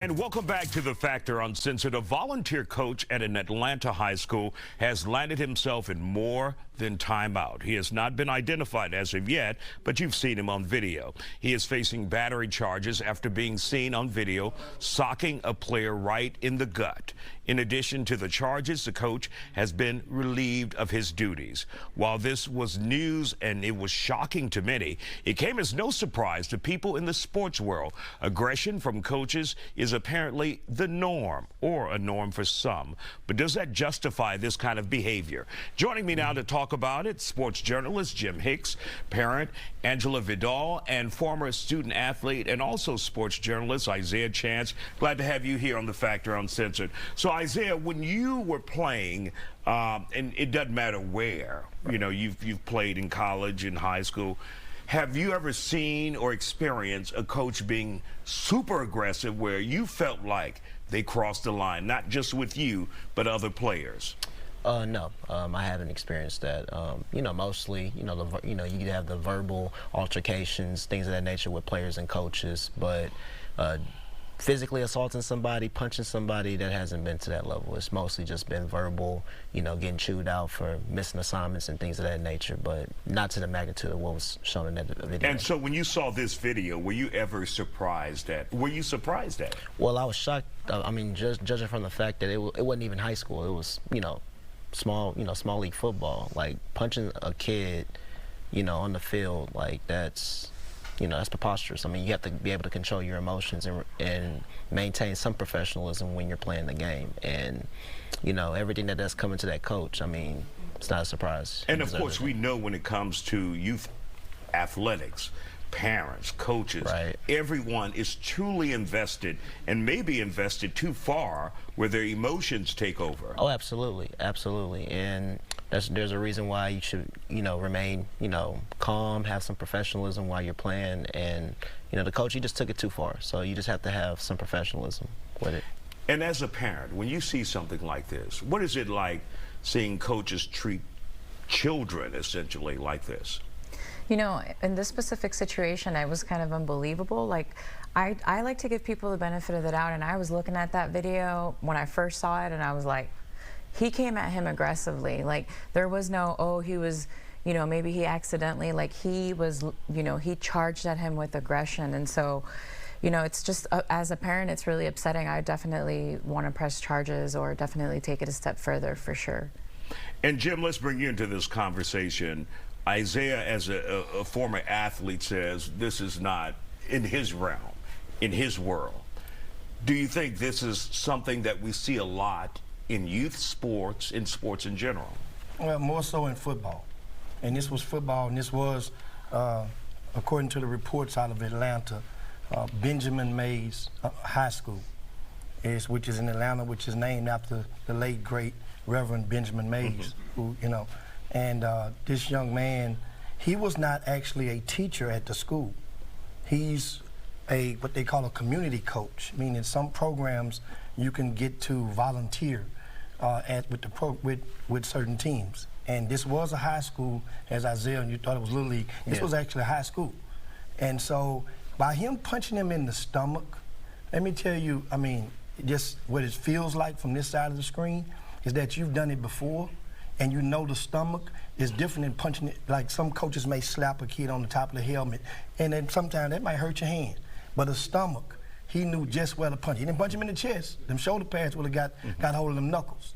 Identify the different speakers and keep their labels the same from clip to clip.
Speaker 1: And welcome back to The Factor Uncensored. A volunteer coach at an Atlanta high school has landed himself in more than timeout. He has not been identified as of yet, but you've seen him on video. He is facing battery charges after being seen on video socking a player right in the gut. In addition to the charges, the coach has been relieved of his duties. While this was news and it was shocking to many, it came as no surprise to people in the sports world. Aggression from coaches is apparently the norm, or a norm for some. But does that justify this kind of behavior? Joining me now to talk about it, sports journalist Jim Hicks, parent Angela Vidal, and former student athlete and also sports journalist Isaiah Chance. Glad to have you here on The Factor Uncensored. So Isaiah, when you were playing, and it doesn't matter where, you know, you've played in college, in high school, have you ever seen or experienced a coach being super aggressive where you felt like they crossed the line, not just with you, but other players?
Speaker 2: No, I haven't experienced that. You know, mostly, you have the verbal altercations, things of that nature with players and coaches, but physically assaulting somebody, punching somebody, that hasn't been to that level. It's mostly just been verbal, you know, getting chewed out for missing assignments and things of that nature, but not to the magnitude of what was shown in that video.
Speaker 1: And so when you saw this video, were you ever surprised at it?
Speaker 2: Well, I was shocked. I mean, just judging from the fact that it wasn't even high school. It was, small league football. Like, punching a kid, on the field, like, that's preposterous. I mean, you have to be able to control your emotions and maintain some professionalism when you're playing the game. And, everything that's coming to that coach, I mean, it's not a surprise.
Speaker 1: And of course, we know when it comes to youth athletics, parents, coaches, right, everyone is truly invested and maybe invested too far where their emotions take over.
Speaker 2: Oh, absolutely, absolutely. And there's a reason why you should, remain, calm, have some professionalism while you're playing. And, the coach, he just took it too far. So you just have to have some professionalism with it.
Speaker 1: And as a parent, when you see something like this, what is it like seeing coaches treat children essentially like this?
Speaker 3: In this specific situation, it was kind of unbelievable. Like, I like to give people the benefit of the doubt, and I was looking at that video when I first saw it, and I was like, he came at him aggressively. Like, there was no, oh, he was, maybe he accidentally, like, he was, he charged at him with aggression. And so, it's just, as a parent, it's really upsetting. I definitely want to press charges or definitely take it a step further, for sure.
Speaker 1: And Jim, let's bring you into this conversation. Isaiah, as a former athlete, says this is not in his realm, in his world. Do you think this is something that we see a lot in youth sports, in sports in general?
Speaker 4: Well, more so in football. And this was football, and this was, according to the reports out of Atlanta, Benjamin Mays High School, which is in Atlanta, which is named after the late, great Reverend Benjamin Mays, who, and this young man, he was not actually a teacher at the school. He's what they call a community coach, meaning some programs you can get to volunteer with certain teams. And this was a high school, as Isaiah, and you thought it was Little League. This was actually a high school. And so by him punching him in the stomach, let me tell you, I mean, just what it feels like from this side of the screen is that you've done it before, and the stomach is different than punching it. Like, some coaches may slap a kid on the top of the helmet, and then sometimes that might hurt your hand. But the stomach, he knew just where to punch. He didn't punch him in the chest. Them shoulder pads would have got hold of them knuckles.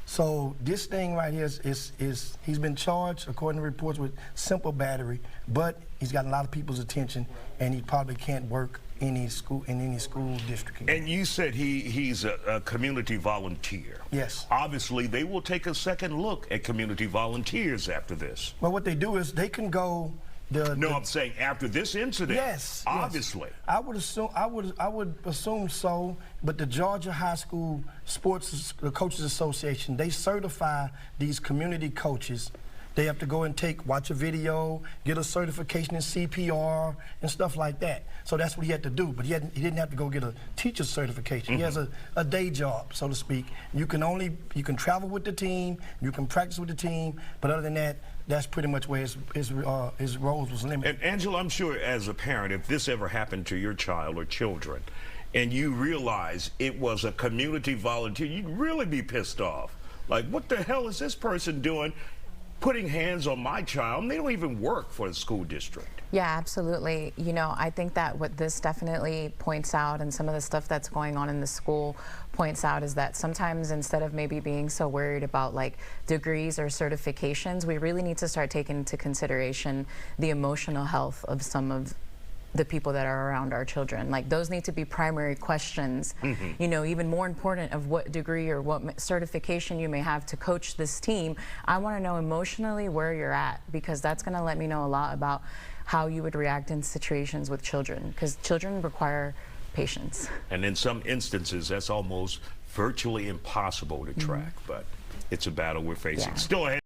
Speaker 4: So this thing right here is he's been charged, according to reports, with simple battery, but he's got a lot of people's attention, and he probably can't work in any school district again.
Speaker 1: And you said he's a community volunteer.
Speaker 4: Yes.
Speaker 1: Obviously, they will take a second look at community volunteers after this.
Speaker 4: Well, what they do is they can go.
Speaker 1: I'm saying after this incident.
Speaker 4: Yes.
Speaker 1: Obviously.
Speaker 4: Yes. I would assume so. But the Georgia High School Sports Coaches Association, they certify these community coaches. They have to go and watch a video, get a certification in CPR and stuff like that. So that's what he had to do. But he didn't have to go get a teacher's certification. He has a day job, so to speak. You can travel with the team, you can practice with the team, but other than that, that's pretty much where his roles was limited.
Speaker 1: And Angela, I'm sure as a parent, if this ever happened to your child or children, and you realize it was a community volunteer, you'd really be pissed off. Like, what the hell is this person doing putting hands on my child? And they don't even work for the school district.
Speaker 3: Yeah, absolutely. You know, I think that what this definitely points out, and some of the stuff that's going on in the school points out, is that sometimes instead of maybe being so worried about like degrees or certifications, we really need to start taking into consideration the emotional health of some of the people that are around our children. Like, those need to be primary questions. You know, even more important of what degree or what certification you may have to coach this team. I want to know emotionally where you're at, because that's going to let me know a lot about how you would react in situations with children, because children require patience.
Speaker 1: And in some instances, that's almost virtually impossible to track, but it's a battle we're facing.
Speaker 3: Yeah.
Speaker 1: Still ahead.